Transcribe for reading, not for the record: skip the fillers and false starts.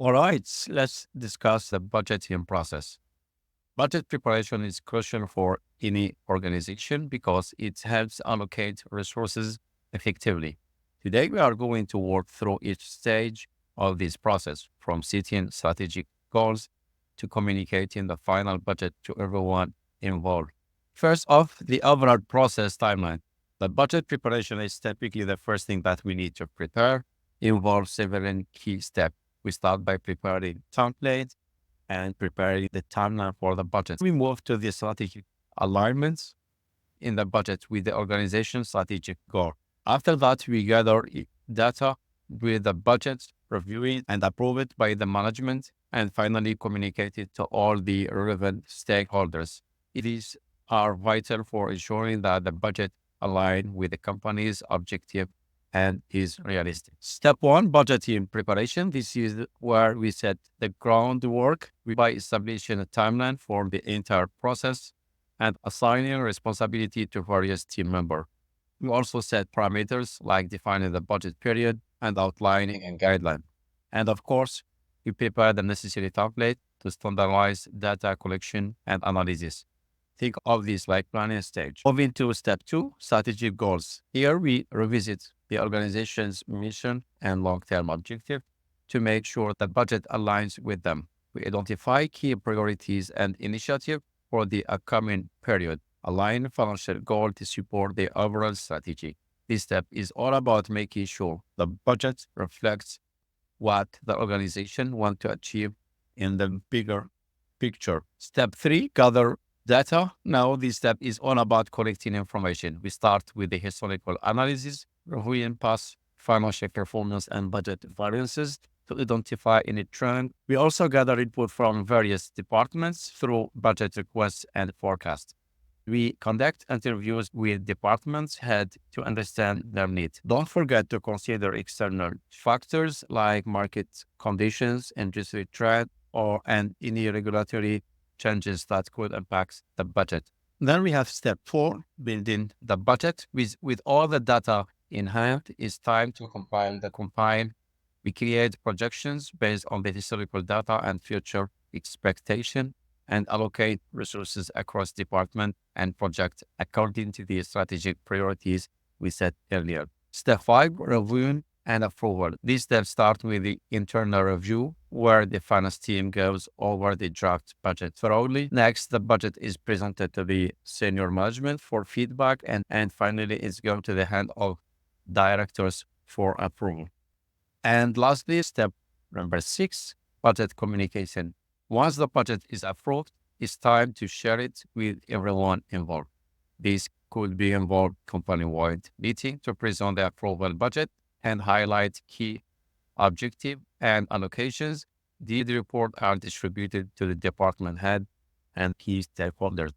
All right, let's discuss the budgeting process. Budget preparation is crucial for any organization because it helps allocate resources effectively. Today, we are going to work through each stage of this process, from setting strategic goals to communicating the final budget to everyone involved. First off, the overall process timeline. The budget preparation is typically the first thing that we need to prepare, involves several key steps. We start by preparing templates and preparing the timeline for the budget. We move to the strategic alignments in the budget with the organization's strategic goal. After that, we gather data with the budget, review it and approve it by the management, and finally communicate it to all the relevant stakeholders. It is are vital for ensuring that the budget align with the company's objective and is realistic. Step one, budgeting preparation. This is where we set the groundwork by establishing a timeline for the entire process and assigning responsibility to various team members. We also set parameters like defining the budget period and outlining a guideline. And of course, we prepare the necessary template to standardize data collection and analysis. Think of this like planning stage. Moving to step two, strategic goals. Here we revisit the organization's mission and long-term objective to make sure the budget aligns with them. We identify key priorities and initiatives for the upcoming period, align financial goals to support the overall strategy. This step is all about making sure the budget reflects what the organization wants to achieve in the bigger picture. Step three, gather data. Now, this step is all about collecting information. We start with the historical analysis, reviewing past financial performance and budget variances to identify any trend. We also gather input from various departments through budget requests and forecasts. We conduct interviews with departments head to understand their needs. Don't forget to consider external factors like market conditions, industry trend, and any regulatory changes that could impact the budget. Then we have step four, building the budget. With all the data in hand, it's time to compile. We create projections based on the historical data and future expectation and allocate resources across department and project according to the strategic priorities we set earlier. Step five, reviewing and approval. These steps start with the internal review, where the finance team goes over the draft budget thoroughly. Next, the budget is presented to the senior management for feedback, and finally, it's going to the hand of directors for approval. And lastly, step number six, budget communication. Once the budget is approved, it's time to share it with everyone involved. This could be involved company-wide meeting to present the approval budget and highlight key objective and allocations. These reports are distributed to the department head and key stakeholders.